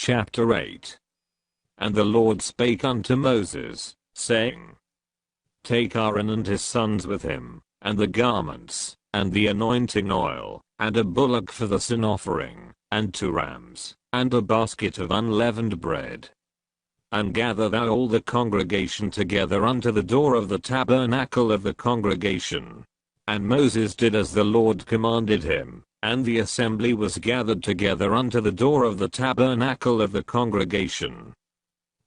chapter 8. And the Lord spake unto Moses, saying, Take Aaron and his sons with him, and the garments, and the anointing oil, and a bullock for the sin offering, and 2 rams, and a basket of unleavened bread. And gather thou all the congregation together unto the door of the tabernacle of the congregation. And Moses did as the Lord commanded him, and the assembly was gathered together unto the door of the tabernacle of the congregation.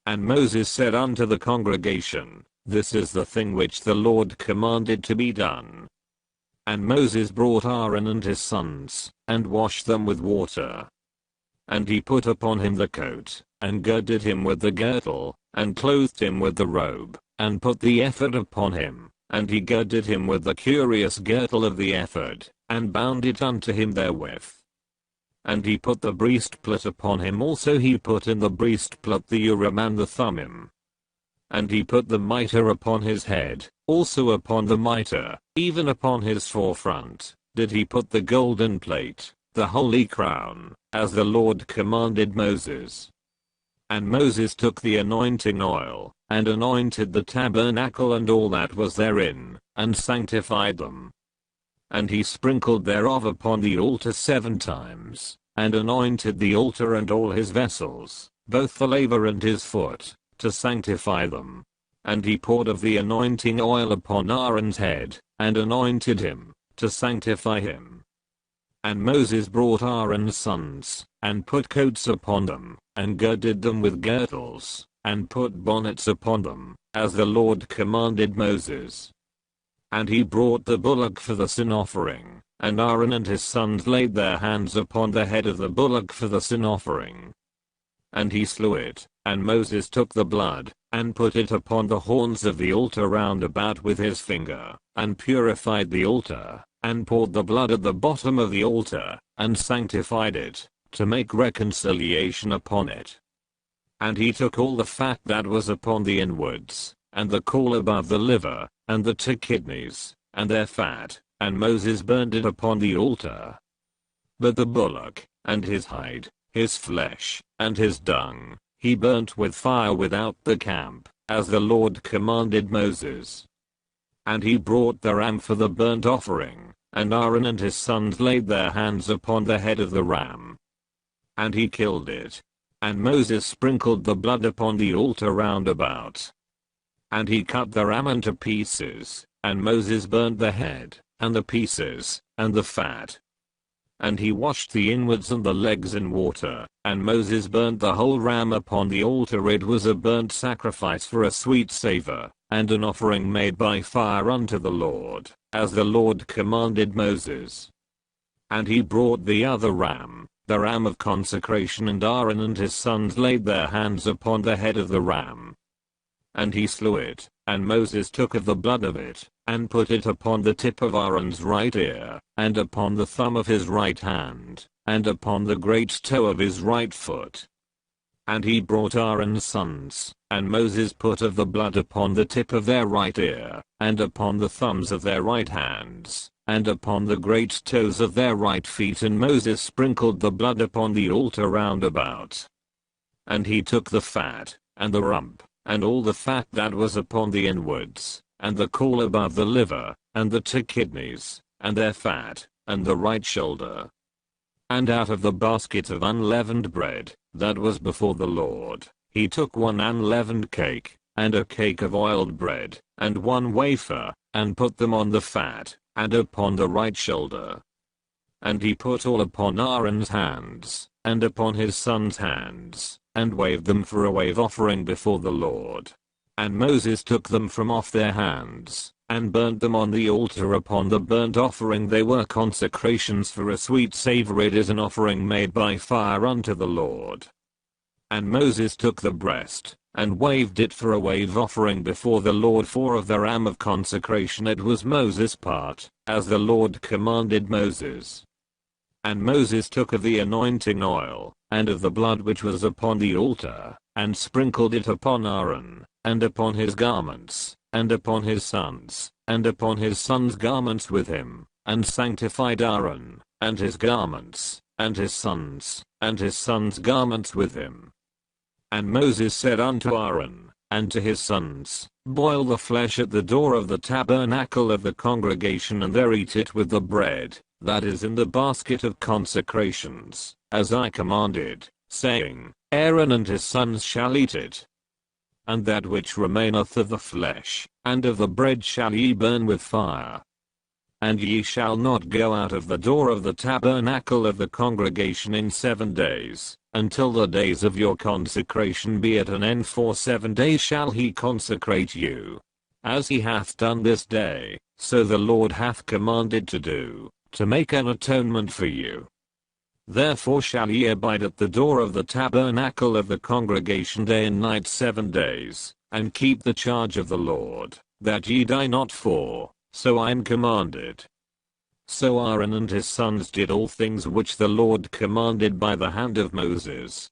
And Moses said unto the congregation, This is the thing which the Lord commanded to be done. And Moses brought Aaron and his sons, and washed them with water. And he put upon him the coat, and girded him with the girdle, and clothed him with the robe, and put the ephod upon him, and he girded him with the curious girdle of the ephod, and bound it unto him therewith. And he put the breastplate upon him also, he put in the breastplate the Urim and the Thummim. And he put the mitre upon his head, also upon the mitre, even upon his forefront, did he put the golden plate, the holy crown, as the Lord commanded Moses. And Moses took the anointing oil, and anointed the tabernacle and all that was therein, and sanctified them. And he sprinkled thereof upon the altar 7 times, and anointed the altar and all his vessels, both the laver and his foot, to sanctify them. And he poured of the anointing oil upon Aaron's head, and anointed him, to sanctify him. And Moses brought Aaron's sons, and put coats upon them, and girded them with girdles, and put bonnets upon them, as the Lord commanded Moses. And he brought the bullock for the sin offering, and Aaron and his sons laid their hands upon the head of the bullock for the sin offering. And he slew it, and Moses took the blood, and put it upon the horns of the altar round about with his finger, and purified the altar, and poured the blood at the bottom of the altar, and sanctified it, to make reconciliation upon it. And he took all the fat that was upon the inwards, and the caul above the liver, and the 2 kidneys, and their fat, and Moses burned it upon the altar. But the bullock, and his hide, his flesh, and his dung, he burnt with fire without the camp, as the Lord commanded Moses. And he brought the ram for the burnt offering, and Aaron and his sons laid their hands upon the head of the ram. And he killed it. And Moses sprinkled the blood upon the altar round about. And he cut the ram into pieces, and Moses burnt the head, and the pieces, and the fat. And he washed the inwards and the legs in water, and Moses burnt the whole ram upon the altar. It was a burnt sacrifice for a sweet savor, and an offering made by fire unto the Lord, as the Lord commanded Moses. And he brought the other ram, the ram of consecration, and Aaron and his sons laid their hands upon the head of the ram. And he slew it, and Moses took of the blood of it, and put it upon the tip of Aaron's right ear, and upon the thumb of his right hand, and upon the great toe of his right foot. And he brought Aaron's sons, and Moses put of the blood upon the tip of their right ear, and upon the thumbs of their right hands, and upon the great toes of their right feet, and Moses sprinkled the blood upon the altar round about. And he took the fat, and the rump, and all the fat that was upon the inwards, and the caul above the liver, and the 2 kidneys, and their fat, and the right shoulder. And out of the basket of unleavened bread, that was before the Lord, he took 1 unleavened cake, and a cake of oiled bread, and 1 wafer, and put them on the fat, and upon the right shoulder. And he put all upon Aaron's hands, and upon his sons' hands, and waved them for a wave offering before the Lord. And Moses took them from off their hands, and burnt them on the altar upon the burnt offering. They were consecrations for a sweet savor. It is an offering made by fire unto the Lord. And Moses took the breast, and waved it for a wave offering before the Lord, for of the ram of consecration it was Moses' part, as the Lord commanded Moses. And Moses took of the anointing oil, and of the blood which was upon the altar, and sprinkled it upon Aaron, and upon his garments, and upon his sons, and upon his sons' garments with him, and sanctified Aaron, and his garments, and his sons' garments with him. And Moses said unto Aaron, and to his sons, boil the flesh at the door of the tabernacle of the congregation, and there eat it with the bread that is in the basket of consecrations, as I commanded, saying, Aaron and his sons shall eat it. And that which remaineth of the flesh, and of the bread shall ye burn with fire. And ye shall not go out of the door of the tabernacle of the congregation in 7 days, until the days of your consecration be at an end. For 7 days shall he consecrate you. As he hath done this day, so the Lord hath commanded to do, to make an atonement for you. Therefore shall ye abide at the door of the tabernacle of the congregation day and night 7 days, and keep the charge of the Lord, that ye die not, for so I am commanded. So Aaron and his sons did all things which the Lord commanded by the hand of Moses.